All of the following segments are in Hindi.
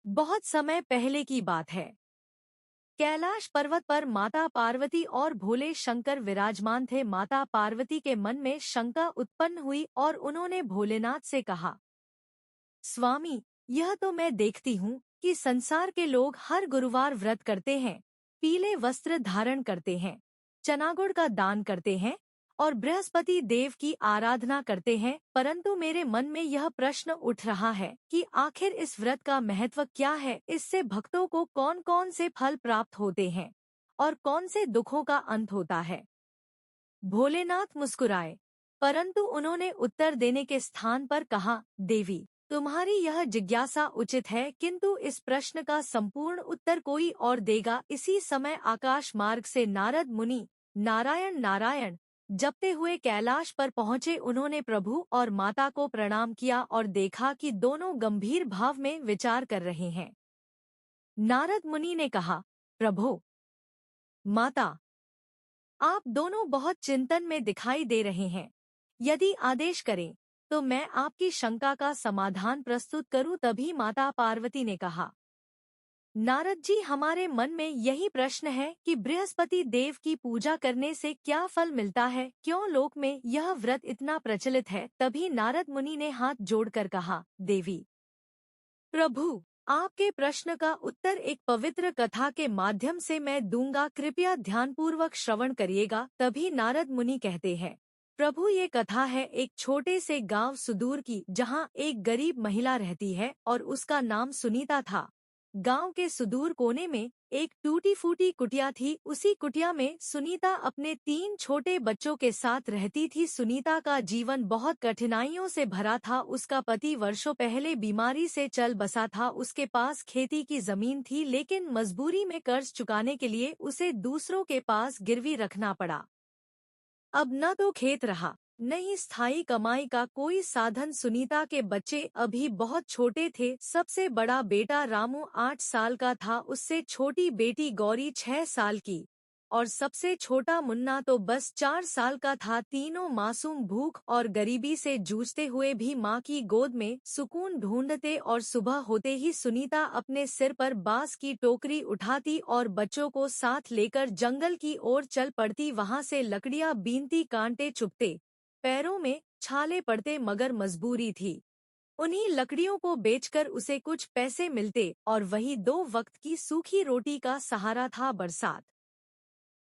बहुत समय पहले की बात है। कैलाश पर्वत पर माता पार्वती और भोले शंकर विराजमान थे। माता पार्वती के मन में शंका उत्पन्न हुई और उन्होंने भोलेनाथ से कहा, स्वामी, यह तो मैं देखती हूँ कि संसार के लोग हर गुरुवार व्रत करते हैं, पीले वस्त्र धारण करते हैं, चनागुड़ का दान करते हैं और बृहस्पति देव की आराधना करते हैं, परंतु मेरे मन में यह प्रश्न उठ रहा है कि आखिर इस व्रत का महत्व क्या है। इससे भक्तों को कौन कौन से फल प्राप्त होते हैं और कौन से दुखों का अंत होता है। भोलेनाथ मुस्कुराए, परंतु उन्होंने उत्तर देने के स्थान पर कहा, देवी, तुम्हारी यह जिज्ञासा उचित है, किंतु इस प्रश्न का संपूर्ण उत्तर कोई और देगा। इसी समय आकाश मार्ग से नारद मुनि नारायण नारायण जपते हुए कैलाश पर पहुँचे। उन्होंने प्रभु और माता को प्रणाम किया और देखा कि दोनों गंभीर भाव में विचार कर रहे हैं। नारद मुनि ने कहा, प्रभु, माता, आप दोनों बहुत चिंतन में दिखाई दे रहे हैं। यदि आदेश करें तो मैं आपकी शंका का समाधान प्रस्तुत करूं। तभी माता पार्वती ने कहा, नारद जी, हमारे मन में यही प्रश्न है कि बृहस्पति देव की पूजा करने से क्या फल मिलता है, क्यों लोक में यह व्रत इतना प्रचलित है। तभी नारद मुनि ने हाथ जोड़कर कहा, देवी, प्रभु, आपके प्रश्न का उत्तर एक पवित्र कथा के माध्यम से मैं दूंगा, कृपया ध्यानपूर्वक श्रवण करिएगा। तभी नारद मुनि कहते हैं, प्रभु, ये कथा है एक छोटे से गांव सुदूर की, जहां एक गरीब महिला रहती है और उसका नाम सुनीता था। गांव के सुदूर कोने में एक टूटी फूटी कुटिया थी। उसी कुटिया में सुनीता अपने 3 छोटे बच्चों के साथ रहती थी। सुनीता का जीवन बहुत कठिनाइयों से भरा था। उसका पति वर्षों पहले बीमारी से चल बसा था। उसके पास खेती की जमीन थी, लेकिन मजबूरी में कर्ज चुकाने के लिए उसे दूसरों के पास गिरवी रखना पड़ा। अब न तो खेत रहा, न ही स्थायी कमाई का कोई साधन। सुनीता के बच्चे अभी बहुत छोटे थे। सबसे बड़ा बेटा रामू 8 साल का था, उससे छोटी बेटी गौरी 6 साल की और सबसे छोटा मुन्ना तो बस 4 साल का था। तीनों मासूम भूख और गरीबी से जूझते हुए भी माँ की गोद में सुकून ढूंढते और सुबह होते ही सुनीता अपने सिर पर बांस की टोकरी उठाती और बच्चों को साथ लेकर जंगल की ओर चल पड़ती। वहां से लकड़ियां बीनती, कांटे चुभते, पैरों में छाले पड़ते, मगर मजबूरी थी। उन्हीं लकड़ियों को बेचकर उसे कुछ पैसे मिलते और वही 2 वक्त की सूखी रोटी का सहारा था। बरसात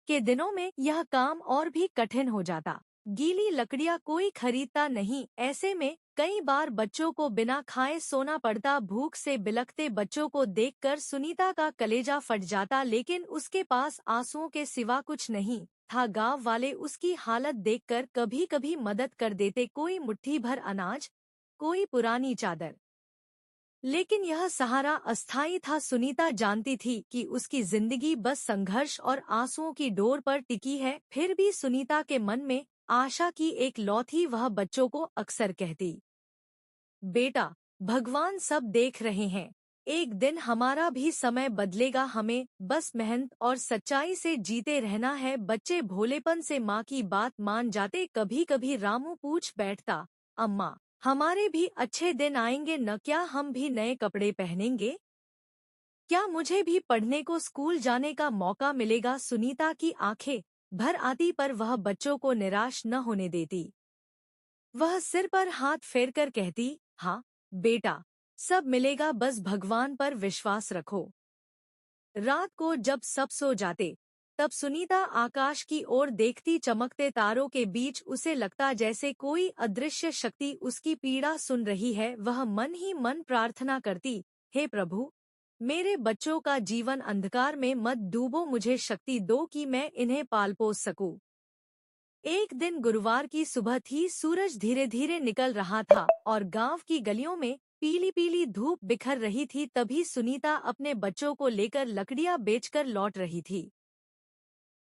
के दिनों में यह काम और भी कठिन हो जाता। गीली लकड़ियां कोई खरीदता नहीं। ऐसे में कई बार बच्चों को बिना खाए सोना पड़ता। भूख से बिलखते बच्चों को देखकर सुनीता का कलेजा फट जाता, लेकिन उसके पास आंसुओं के सिवा कुछ नहीं था। गांव वाले उसकी हालत देखकर कभी कभी मदद कर देते, कोई मुट्ठी भर अनाज, कोई पुरानी चादर, लेकिन यह सहारा अस्थायी था। सुनीता जानती थी कि उसकी जिंदगी बस संघर्ष और आंसुओं की डोर पर टिकी है। फिर भी सुनीता के मन में आशा की एक लौ थी। वह बच्चों को अक्सर कहती, बेटा, भगवान सब देख रहे हैं, एक दिन हमारा भी समय बदलेगा, हमें बस मेहनत और सच्चाई से जीते रहना है। बच्चे भोलेपन से माँ की बात मान जाते। कभी कभी रामू पूछ बैठता, अम्मा, हमारे भी अच्छे दिन आएंगे न? क्या हम भी नए कपड़े पहनेंगे? क्या मुझे भी पढ़ने को स्कूल जाने का मौका मिलेगा? सुनीता की आंखें भर आती, पर वह बच्चों को निराश न होने देती। वह सिर पर हाथ फेरकर कहती, हाँ बेटा, सब मिलेगा, बस भगवान पर विश्वास रखो। रात को जब सब सो जाते, तब सुनीता आकाश की ओर देखती। चमकते तारों के बीच उसे लगता जैसे कोई अदृश्य शक्ति उसकी पीड़ा सुन रही है। वह मन ही मन प्रार्थना करती, हे प्रभु, मेरे बच्चों का जीवन अंधकार में मत डूबो, मुझे शक्ति दो कि मैं इन्हें पाल पोस सकूं। एक दिन गुरुवार की सुबह थी। सूरज धीरे धीरे निकल रहा था और गांव की गलियों में पीली पीली धूप बिखर रही थी। तभी सुनीता अपने बच्चों को लेकर लकड़ियां बेचकर लौट रही थी।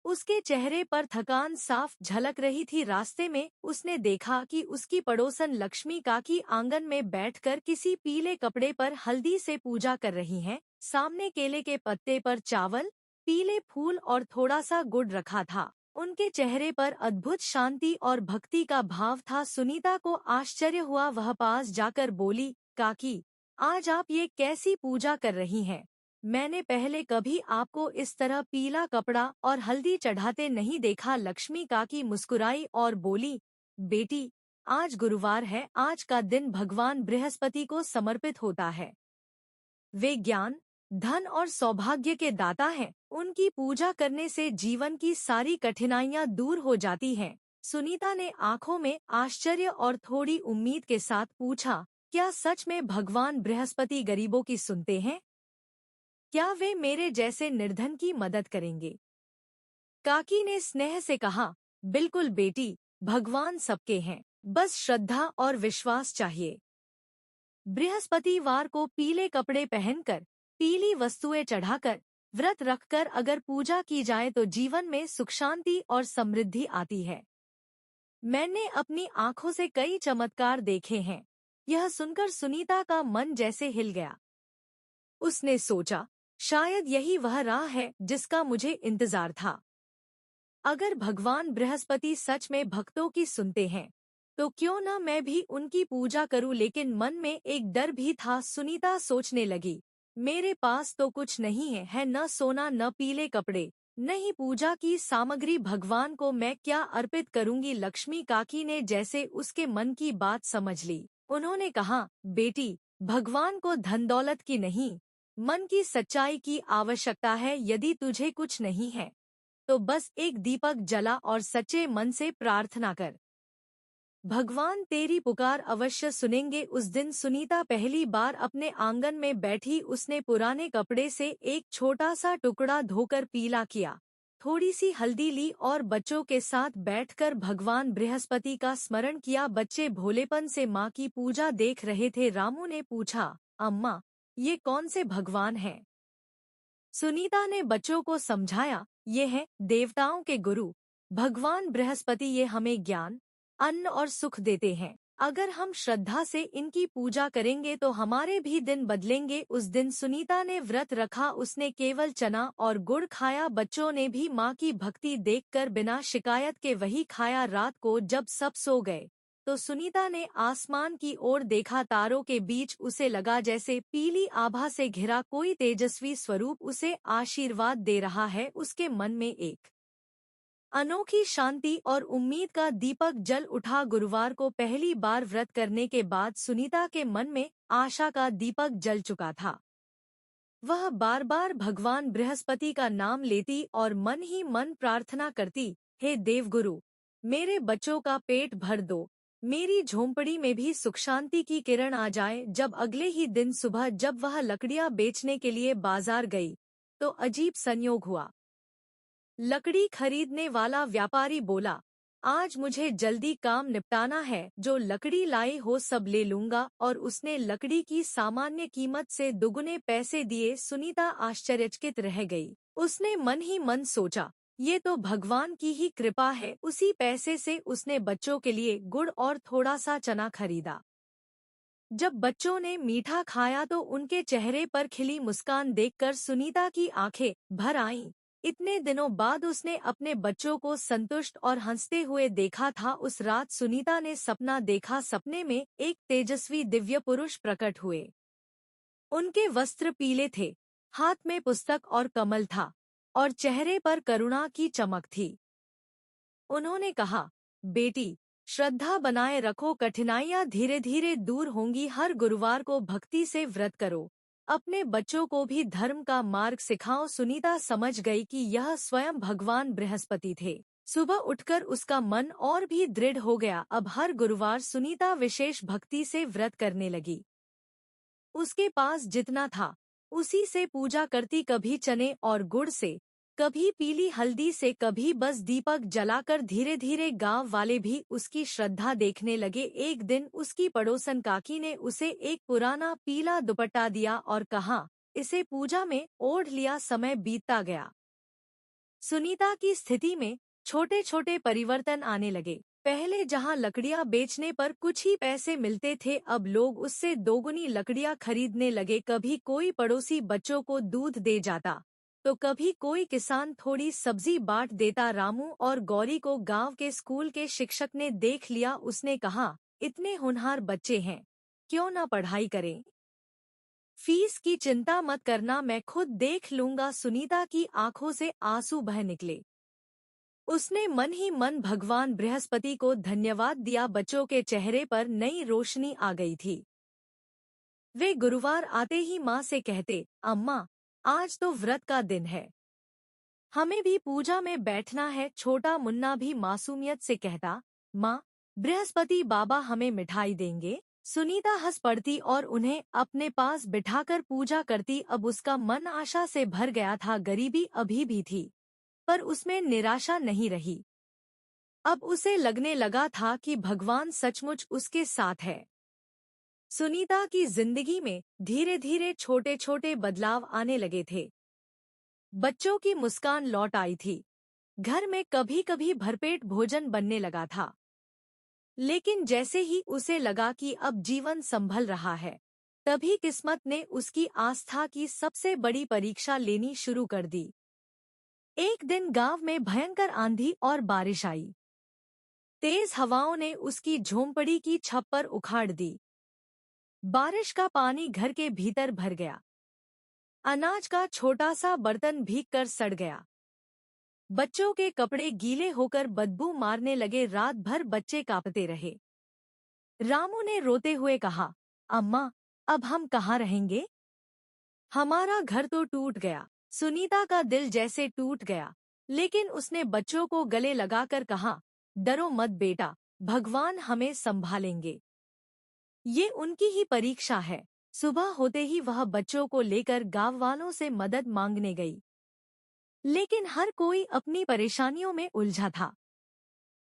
उसके चेहरे पर थकान साफ झलक रही थी। रास्ते में उसने देखा कि उसकी पड़ोसन लक्ष्मी काकी आंगन में बैठकर किसी पीले कपड़े पर हल्दी से पूजा कर रही हैं। सामने केले के पत्ते पर चावल, पीले फूल और थोड़ा सा गुड़ रखा था। उनके चेहरे पर अद्भुत शांति और भक्ति का भाव था। सुनीता को आश्चर्य हुआ। वह पास जाकर बोली, काकी, आज आप ये कैसी पूजा कर रही हैं? मैंने पहले कभी आपको इस तरह पीला कपड़ा और हल्दी चढ़ाते नहीं देखा। लक्ष्मी काकी मुस्कुराई और बोली, बेटी, आज गुरुवार है, आज का दिन भगवान बृहस्पति को समर्पित होता है। वे ज्ञान, धन और सौभाग्य के दाता हैं। उनकी पूजा करने से जीवन की सारी कठिनाइयां दूर हो जाती हैं। सुनीता ने आंखों में आश्चर्य और थोड़ी उम्मीद के साथ पूछा, क्या सच में भगवान बृहस्पति गरीबों की सुनते हैं? क्या वे मेरे जैसे निर्धन की मदद करेंगे? काकी ने स्नेह से कहा, बिल्कुल बेटी, भगवान सबके हैं, बस श्रद्धा और विश्वास चाहिए। बृहस्पतिवार को पीले कपड़े पहनकर, पीली वस्तुएं चढ़ाकर, व्रत रखकर अगर पूजा की जाए तो जीवन में सुख शांति और समृद्धि आती है। मैंने अपनी आंखों से कई चमत्कार देखे हैं। यह सुनकर सुनीता का मन जैसे हिल गया। उसने सोचा, शायद यही वह राह है जिसका मुझे इंतजार था। अगर भगवान बृहस्पति सच में भक्तों की सुनते हैं, तो क्यों न मैं भी उनकी पूजा करूं। लेकिन मन में एक डर भी था। सुनीता सोचने लगी, मेरे पास तो कुछ नहीं है न सोना न पीले कपड़े, नहीं पूजा की सामग्री, भगवान को मैं क्या अर्पित करूंगी। लक्ष्मी काकी ने जैसे उसके मन की बात समझ ली। उन्होंने कहा, बेटी, भगवान को धन दौलत की नहीं, मन की सच्चाई की आवश्यकता है। यदि तुझे कुछ नहीं है तो बस एक दीपक जला और सच्चे मन से प्रार्थना कर, भगवान तेरी पुकार अवश्य सुनेंगे। उस दिन सुनीता पहली बार अपने आंगन में बैठी। उसने पुराने कपड़े से एक छोटा सा टुकड़ा धोकर पीला किया, थोड़ी सी हल्दी ली और बच्चों के साथ बैठकर भगवान बृहस्पति का स्मरण किया। बच्चे भोलेपन से माँ की पूजा देख रहे थे। रामू ने पूछा, अम्मा, ये कौन से भगवान हैं? सुनीता ने बच्चों को समझाया, ये हैं देवताओं के गुरु, भगवान बृहस्पति। ये हमें ज्ञान, अन्न और सुख देते हैं। अगर हम श्रद्धा से इनकी पूजा करेंगे तो हमारे भी दिन बदलेंगे। उस दिन सुनीता ने व्रत रखा। उसने केवल चना और गुड़ खाया। बच्चों ने भी माँ की भक्ति देखकर बिना शिकायत के वही खाया। रात को जब सब सो गए तो सुनीता ने आसमान की ओर देखा। तारों के बीच उसे लगा जैसे पीली आभा से घिरा कोई तेजस्वी स्वरूप उसे आशीर्वाद दे रहा है। उसके मन में एक अनोखी शांति और उम्मीद का दीपक जल उठा। गुरुवार को पहली बार व्रत करने के बाद सुनीता के मन में आशा का दीपक जल चुका था। वह बार बार भगवान बृहस्पति का नाम लेती और मन ही मन प्रार्थना करती, हे देवगुरु, मेरे बच्चों का पेट भर दो, मेरी झोंपड़ी में भी सुख शांति की किरण आ जाए। जब अगले ही दिन सुबह जब वह लकड़ियां बेचने के लिए बाजार गई तो अजीब संयोग हुआ। लकड़ी खरीदने वाला व्यापारी बोला, आज मुझे जल्दी काम निपटाना है, जो लकड़ी लाए हो सब ले लूंगा। और उसने लकड़ी की सामान्य कीमत से दुगुने पैसे दिए। सुनीता आश्चर्यचकित रह गई। उसने मन ही मन सोचा, ये तो भगवान की ही कृपा है। उसी पैसे से उसने बच्चों के लिए गुड़ और थोड़ा सा चना खरीदा। जब बच्चों ने मीठा खाया तो उनके चेहरे पर खिली मुस्कान देखकर सुनीता की आंखें भर आईं। इतने दिनों बाद उसने अपने बच्चों को संतुष्ट और हंसते हुए देखा था। उस रात सुनीता ने सपना देखा। सपने में एक तेजस्वी दिव्य पुरुष प्रकट हुए। उनके वस्त्र पीले थे, हाथ में पुस्तक और कमल था और चेहरे पर करुणा की चमक थी। उन्होंने कहा, बेटी, श्रद्धा बनाए रखो, कठिनाइयां धीरे धीरे दूर होंगी। हर गुरुवार को भक्ति से व्रत करो, अपने बच्चों को भी धर्म का मार्ग सिखाओ। सुनीता समझ गई कि यह स्वयं भगवान बृहस्पति थे। सुबह उठकर उसका मन और भी दृढ़ हो गया। अब हर गुरुवार सुनीता विशेष भक्ति से व्रत करने लगी। उसके पास जितना था उसी से पूजा करती, कभी चने और गुड़ से, कभी पीली हल्दी से, कभी बस दीपक जलाकर। धीरे धीरे गांव वाले भी उसकी श्रद्धा देखने लगे। एक दिन उसकी पड़ोसन काकी ने उसे एक पुराना पीला दुपट्टा दिया और कहा, इसे पूजा में ओढ़ लिया। समय बीतता गया। सुनीता की स्थिति में छोटे छोटे परिवर्तन आने लगे। पहले जहां लकड़ियां बेचने पर कुछ ही पैसे मिलते थे, अब लोग उससे दोगुनी लकड़ियां खरीदने लगे। कभी कोई पड़ोसी बच्चों को दूध दे जाता तो कभी कोई किसान थोड़ी सब्जी बांट देता। रामू और गौरी को गांव के स्कूल के शिक्षक ने देख लिया। उसने कहा, इतने होनहार बच्चे हैं, क्यों न पढ़ाई करें। फीस की चिंता मत करना, मैं खुद देख लूंगा। सुनीता की आंखों से आंसू बह निकले। उसने मन ही मन भगवान बृहस्पति को धन्यवाद दिया। बच्चों के चेहरे पर नई रोशनी आ गई थी। वे गुरुवार आते ही माँ से कहते, अम्मा, आज तो व्रत का दिन है, हमें भी पूजा में बैठना है। छोटा मुन्ना भी मासूमियत से कहता, माँ, बृहस्पति बाबा हमें मिठाई देंगे। सुनीता हंस पड़ती और उन्हें अपने पास बिठाकर पूजा करती। अब उसका मन आशा से भर गया था। गरीबी अभी भी थी, पर उसमें निराशा नहीं रही। अब उसे लगने लगा था कि भगवान सचमुच उसके साथ है। सुनीता की जिंदगी में धीरे धीरे छोटे छोटे बदलाव आने लगे थे। बच्चों की मुस्कान लौट आई थी। घर में कभी कभी भरपेट भोजन बनने लगा था। लेकिन जैसे ही उसे लगा कि अब जीवन संभल रहा है, तभी किस्मत ने उसकी आस्था की सबसे बड़ी परीक्षा लेनी शुरू कर दी। एक दिन गांव में भयंकर आंधी और बारिश आई। तेज हवाओं ने उसकी झोंपड़ी की छत पर उखाड़ दी। बारिश का पानी घर के भीतर भर गया। अनाज का छोटा सा बर्तन भीगकर सड़ गया। बच्चों के कपड़े गीले होकर बदबू मारने लगे। रात भर बच्चे कांपते रहे। रामू ने रोते हुए कहा, अम्मा, अब हम कहाँ रहेंगे? हमारा घर तो टूट गया। सुनीता का दिल जैसे टूट गया, लेकिन उसने बच्चों को गले लगाकर कहा, डरो मत बेटा, भगवान हमें संभालेंगे। ये उनकी ही परीक्षा है। सुबह होते ही वह बच्चों को लेकर गांव वालों से मदद मांगने गई, लेकिन हर कोई अपनी परेशानियों में उलझा था।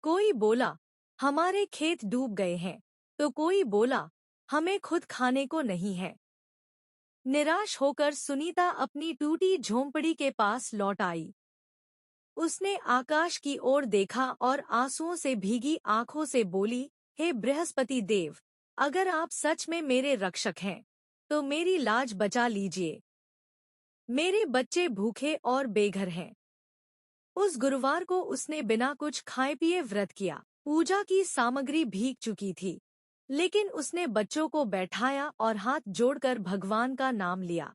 कोई बोला, हमारे खेत डूब गए हैं, तो कोई बोला, हमें खुद खाने को नहीं है। निराश होकर सुनीता अपनी टूटी झोंपड़ी के पास लौट आई। उसने आकाश की ओर देखा और आंसुओं से भीगी आंखों से बोली, हे बृहस्पति देव, अगर आप सच में मेरे रक्षक हैं, तो मेरी लाज बचा लीजिए। मेरे बच्चे भूखे और बेघर हैं। उस गुरुवार को उसने बिना कुछ खाए पिए व्रत किया। पूजा की सामग्री भीग चुकी थी, लेकिन उसने बच्चों को बैठाया और हाथ जोड़कर भगवान का नाम लिया।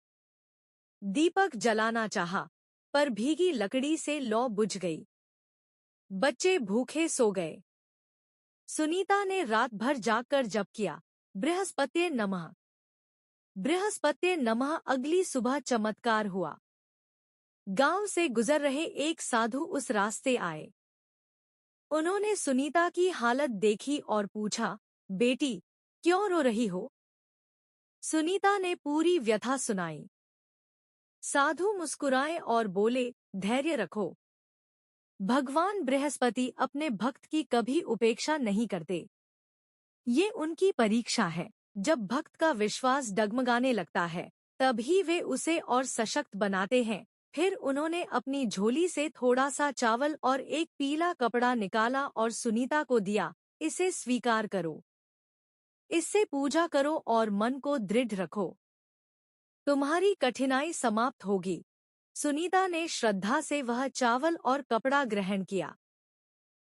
दीपक जलाना चाहा, पर भीगी लकड़ी से लौ बुझ गई। बच्चे भूखे सो गए। सुनीता ने रात भर जागकर जप किया, बृहस्पत्ये नमः, बृहस्पत्ये नमः। अगली सुबह चमत्कार हुआ। गांव से गुजर रहे एक साधु उस रास्ते आए। उन्होंने सुनीता की हालत देखी और पूछा, बेटी, क्यों रो रही हो? सुनीता ने पूरी व्यथा सुनाई। साधु मुस्कुराए और बोले, धैर्य रखो, भगवान बृहस्पति अपने भक्त की कभी उपेक्षा नहीं करते। ये उनकी परीक्षा है। जब भक्त का विश्वास डगमगाने लगता है, तभी वे उसे और सशक्त बनाते हैं। फिर उन्होंने अपनी झोली से थोड़ा सा चावल और एक पीला कपड़ा निकाला और सुनीता को दिया, इसे स्वीकार करो, इससे पूजा करो और मन को दृढ़ रखो, तुम्हारी कठिनाई समाप्त होगी। सुनीता ने श्रद्धा से वह चावल और कपड़ा ग्रहण किया।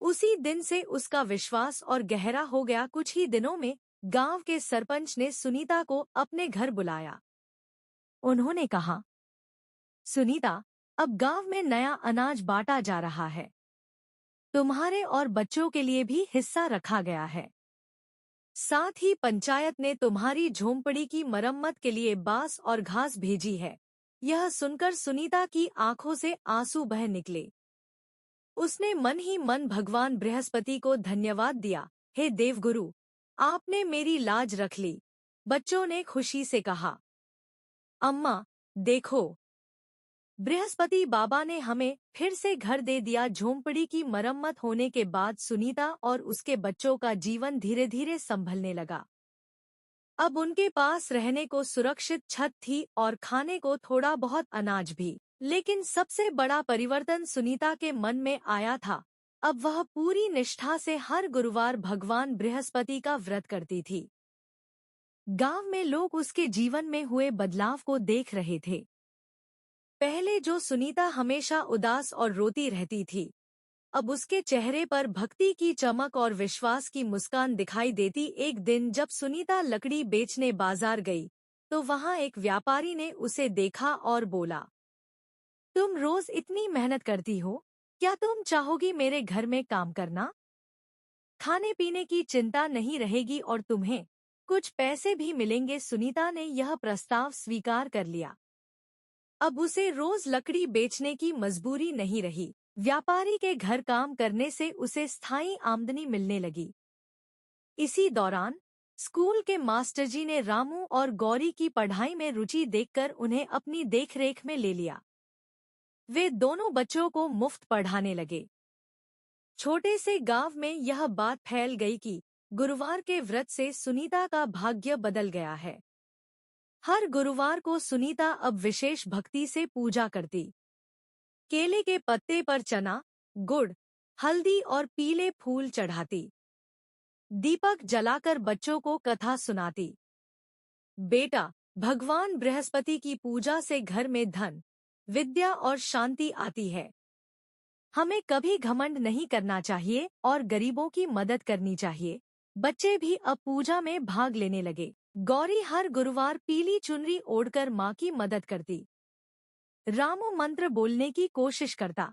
उसी दिन से उसका विश्वास और गहरा हो गया। कुछ ही दिनों में गांव के सरपंच ने सुनीता को अपने घर बुलाया। उन्होंने कहा, सुनीता, अब गांव में नया अनाज बांटा जा रहा है। तुम्हारे और बच्चों के लिए भी हिस्सा रखा गया है। साथ ही पंचायत ने तुम्हारी झोंपड़ी की मरम्मत के लिए बांस और घास भेजी है। यह सुनकर सुनीता की आंखों से आंसू बह निकले। उसने मन ही मन भगवान बृहस्पति को धन्यवाद दिया, हे देवगुरु, आपने मेरी लाज रख ली। बच्चों ने खुशी से कहा, अम्मा, देखो, बृहस्पति बाबा ने हमें फिर से घर दे दिया। झोंपड़ी की मरम्मत होने के बाद सुनीता और उसके बच्चों का जीवन धीरे धीरे संभलने लगा। अब उनके पास रहने को सुरक्षित छत थी और खाने को थोड़ा बहुत अनाज भी। लेकिन सबसे बड़ा परिवर्तन सुनीता के मन में आया था। अब वह पूरी निष्ठा से हर गुरुवार भगवान बृहस्पति का व्रत करती थी। गांव में लोग उसके जीवन में हुए बदलाव को देख रहे थे। पहले जो सुनीता हमेशा उदास और रोती रहती थी, अब उसके चेहरे पर भक्ति की चमक और विश्वास की मुस्कान दिखाई देती। एक दिन जब सुनीता लकड़ी बेचने बाजार गई, तो वहां एक व्यापारी ने उसे देखा और बोला, तुम रोज इतनी मेहनत करती हो, क्या तुम चाहोगी मेरे घर में काम करना? खाने पीने की चिंता नहीं रहेगी और तुम्हें कुछ पैसे भी मिलेंगे। सुनीता ने यह प्रस्ताव स्वीकार कर लिया। अब उसे रोज लकड़ी बेचने की मजबूरी नहीं रही। व्यापारी के घर काम करने से उसे स्थायी आमदनी मिलने लगी। इसी दौरान स्कूल के मास्टरजी ने रामू और गौरी की पढ़ाई में रुचि देखकर उन्हें अपनी देखरेख में ले लिया। वे दोनों बच्चों को मुफ्त पढ़ाने लगे। छोटे से गांव में यह बात फैल गई कि गुरुवार के व्रत से सुनीता का भाग्य बदल गया है। हर गुरुवार को सुनीता अब विशेष भक्ति से पूजा करती। केले के पत्ते पर चना, गुड़, हल्दी और पीले फूल चढ़ाती। दीपक जलाकर बच्चों को कथा सुनाती। बेटा, भगवान बृहस्पति की पूजा से घर में धन, विद्या और शांति आती है। हमें कभी घमंड नहीं करना चाहिए और गरीबों की मदद करनी चाहिए। बच्चे भी अब पूजा में भाग लेने लगे। गौरी हर गुरुवार पीली चुनरी ओढ़कर माँ की मदद करती। रामू मंत्र बोलने की कोशिश करता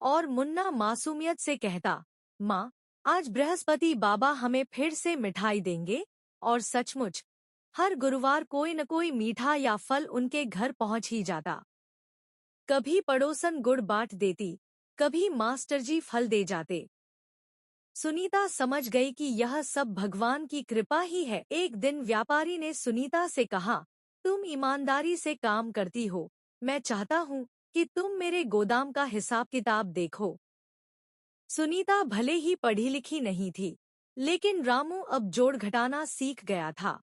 और मुन्ना मासूमियत से कहता, माँ, आज बृहस्पति बाबा हमें फिर से मिठाई देंगे। और सचमुच हर गुरुवार कोई न कोई मीठा या फल उनके घर पहुंच ही जाता। कभी पड़ोसन गुड़ बांट देती, कभी मास्टरजी फल दे जाते। सुनीता समझ गई कि यह सब भगवान की कृपा ही है। एक दिन व्यापारी ने सुनीता से कहा, तुम ईमानदारी से काम करती हो, मैं चाहता हूँ कि तुम मेरे गोदाम का हिसाब किताब देखो। सुनीता भले ही पढ़ी लिखी नहीं थी, लेकिन रामू अब जोड़ घटाना सीख गया था।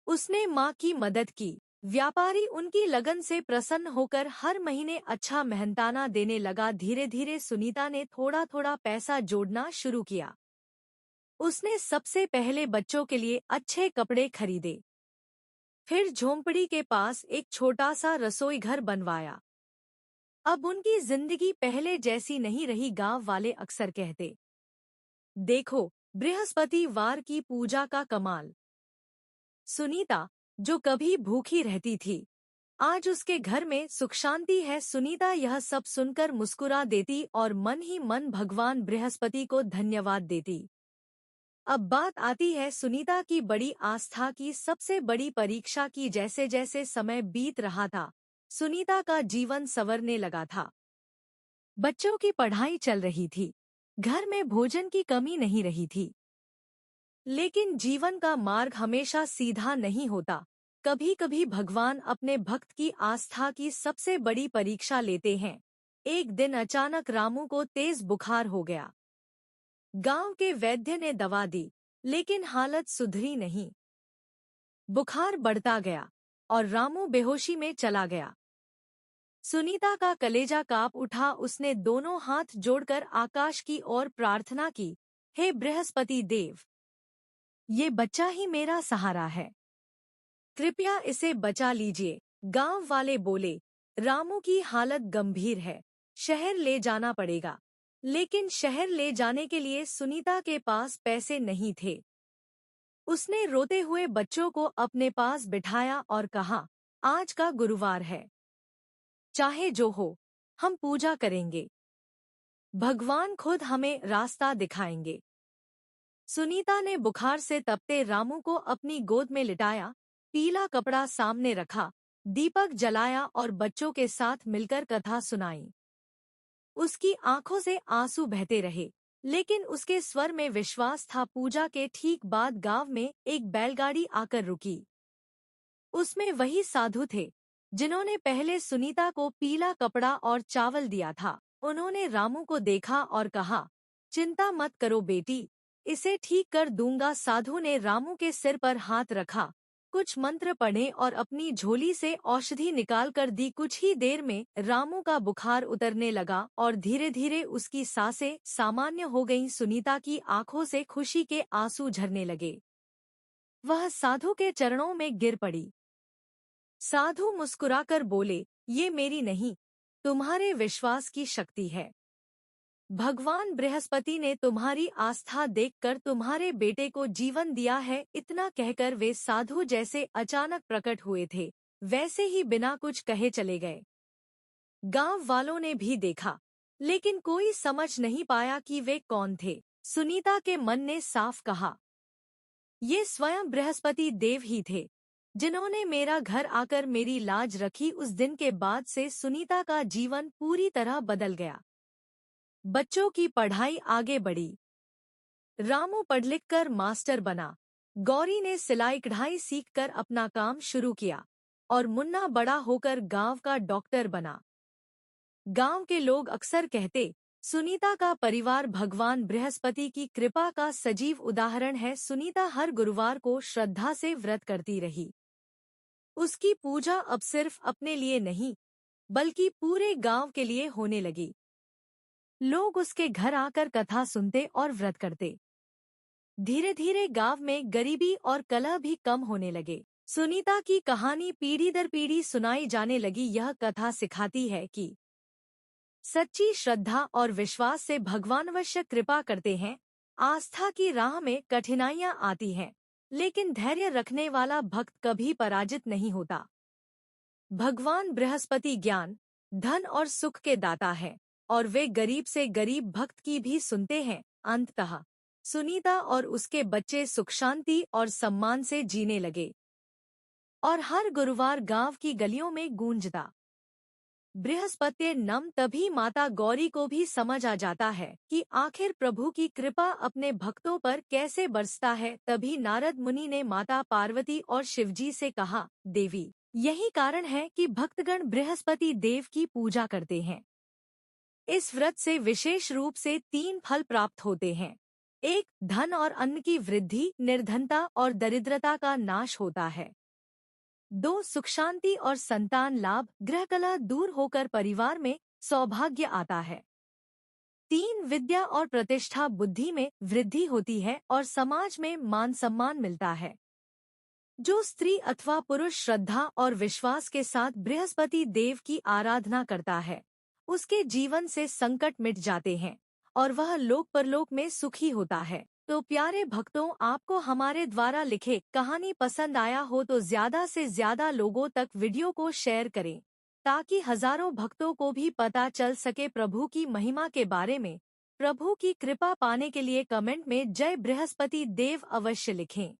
उसने माँ की मदद की। व्यापारी उनकी लगन से प्रसन्न होकर हर महीने अच्छा मेहनताना देने लगा। धीरे धीरे सुनीता ने थोड़ा थोड़ा पैसा जोड़ना शुरू किया। उसने सबसे पहले बच्चों के लिए अच्छे कपड़े खरीदे। फिर झोंपड़ी के पास एक छोटा सा रसोई घर बनवाया। अब उनकी जिंदगी पहले जैसी नहीं रही। गांव वाले अक्सर कहते, देखो बृहस्पतिवार की पूजा का कमाल। सुनीता, जो कभी भूखी रहती थी, आज उसके घर में सुख शांति है। सुनीता यह सब सुनकर मुस्कुरा देती और मन ही मन भगवान बृहस्पति को धन्यवाद देती। अब बात आती है सुनीता की बड़ी आस्था की सबसे बड़ी परीक्षा की। जैसे जैसे समय बीत रहा था, सुनीता का जीवन संवरने लगा था। बच्चों की पढ़ाई चल रही थी, घर में भोजन की कमी नहीं रही थी। लेकिन जीवन का मार्ग हमेशा सीधा नहीं होता। कभी कभी भगवान अपने भक्त की आस्था की सबसे बड़ी परीक्षा लेते हैं। एक दिन अचानक रामू को तेज बुखार हो गया। गांव के वैद्य ने दवा दी, लेकिन हालत सुधरी नहीं। बुखार बढ़ता गया और रामू बेहोशी में चला गया। सुनीता का कलेजा कांप उठा। उसने दोनों हाथ जोड़कर आकाश की ओर प्रार्थना की, हे बृहस्पति देव, ये बच्चा ही मेरा सहारा है, कृपया इसे बचा लीजिए। गांव वाले बोले, रामू की हालत गंभीर है, शहर ले जाना पड़ेगा। लेकिन शहर ले जाने के लिए सुनीता के पास पैसे नहीं थे। उसने रोते हुए बच्चों को अपने पास बिठाया और कहा, आज का गुरुवार है, चाहे जो हो, हम पूजा करेंगे। भगवान खुद हमें रास्ता दिखाएंगे। सुनीता ने बुखार से तपते रामू को अपनी गोद में लिटाया, पीला कपड़ा सामने रखा, दीपक जलाया और बच्चों के साथ मिलकर कथा सुनाई। उसकी आंखों से आंसू बहते रहे, लेकिन उसके स्वर में विश्वास था। पूजा के ठीक बाद गांव में एक बैलगाड़ी आकर रुकी। उसमें वही साधु थे जिन्होंने पहले सुनीता को पीला कपड़ा और चावल दिया था। उन्होंने रामू को देखा और कहा, चिंता मत करो बेटी, इसे ठीक कर दूंगा। साधु ने रामू के सिर पर हाथ रखा, कुछ मंत्र पढ़े और अपनी झोली से औषधि निकाल कर दी। कुछ ही देर में रामू का बुखार उतरने लगा और धीरे धीरे उसकी सांसें सामान्य हो गईं। सुनीता की आंखों से खुशी के आंसू झरने लगे। वह साधु के चरणों में गिर पड़ी। साधु मुस्कुराकर बोले, ये मेरी नहीं, तुम्हारे विश्वास की शक्ति है। भगवान बृहस्पति ने तुम्हारी आस्था देखकर तुम्हारे बेटे को जीवन दिया है। इतना कहकर वे साधु जैसे अचानक प्रकट हुए थे, वैसे ही बिना कुछ कहे चले गए। गांव वालों ने भी देखा, लेकिन कोई समझ नहीं पाया कि वे कौन थे। सुनीता के मन ने साफ कहा, ये स्वयं बृहस्पति देव ही थे, जिन्होंने मेरा घर आकर मेरी लाज रखी। उस दिन के बाद से सुनीता का जीवन पूरी तरह बदल गया। बच्चों की पढ़ाई आगे बढ़ी। रामू पढ़ लिख कर मास्टर बना, गौरी ने सिलाई कढ़ाई सीखकर अपना काम शुरू किया और मुन्ना बड़ा होकर गांव का डॉक्टर बना। गांव के लोग अक्सर कहते, सुनीता का परिवार भगवान बृहस्पति की कृपा का सजीव उदाहरण है। सुनीता हर गुरुवार को श्रद्धा से व्रत करती रही। उसकी पूजा अब सिर्फ अपने लिए नहीं, बल्कि पूरे गांव के लिए होने लगी। लोग उसके घर आकर कथा सुनते और व्रत करते। धीरे धीरे गांव में गरीबी और कलह भी कम होने लगे। सुनीता की कहानी पीढ़ी दर पीढ़ी सुनाई जाने लगी। यह कथा सिखाती है कि सच्ची श्रद्धा और विश्वास से भगवान अवश्य कृपा करते हैं। आस्था की राह में कठिनाइयां आती हैं, लेकिन धैर्य रखने वाला भक्त कभी पराजित नहीं होता। भगवान बृहस्पति ज्ञान, धन और सुख के दाता है, और वे गरीब से गरीब भक्त की भी सुनते हैं। अंततः सुनीता और उसके बच्चे सुख शांति और सम्मान से जीने लगे, और हर गुरुवार गांव की गलियों में गूंजता बृहस्पति नम। तभी माता गौरी को भी समझ आ जाता है कि आखिर प्रभु की कृपा अपने भक्तों पर कैसे बरसता है। तभी नारद मुनि ने माता पार्वती और शिवजी से कहा, देवी, यही कारण है कि भक्तगण बृहस्पति देव की पूजा करते हैं। इस व्रत से विशेष रूप से 3 फल प्राप्त होते हैं। 1, धन और अन्न की वृद्धि, निर्धनता और दरिद्रता का नाश होता है। 2, सुख शांति और संतान लाभ, गृह कलह दूर होकर परिवार में सौभाग्य आता है। 3, विद्या और प्रतिष्ठा, बुद्धि में वृद्धि होती है और समाज में मान सम्मान मिलता है। जो स्त्री अथवा पुरुष श्रद्धा और विश्वास के साथ बृहस्पति देव की आराधना करता है, उसके जीवन से संकट मिट जाते हैं और वह लोक परलोक में सुखी होता है। तो प्यारे भक्तों, आपको हमारे द्वारा लिखे कहानी पसंद आया हो तो ज्यादा से ज्यादा लोगों तक वीडियो को शेयर करें, ताकि हजारों भक्तों को भी पता चल सके प्रभु की महिमा के बारे में। प्रभु की कृपा पाने के लिए कमेंट में जय बृहस्पति देव अवश्य लिखें।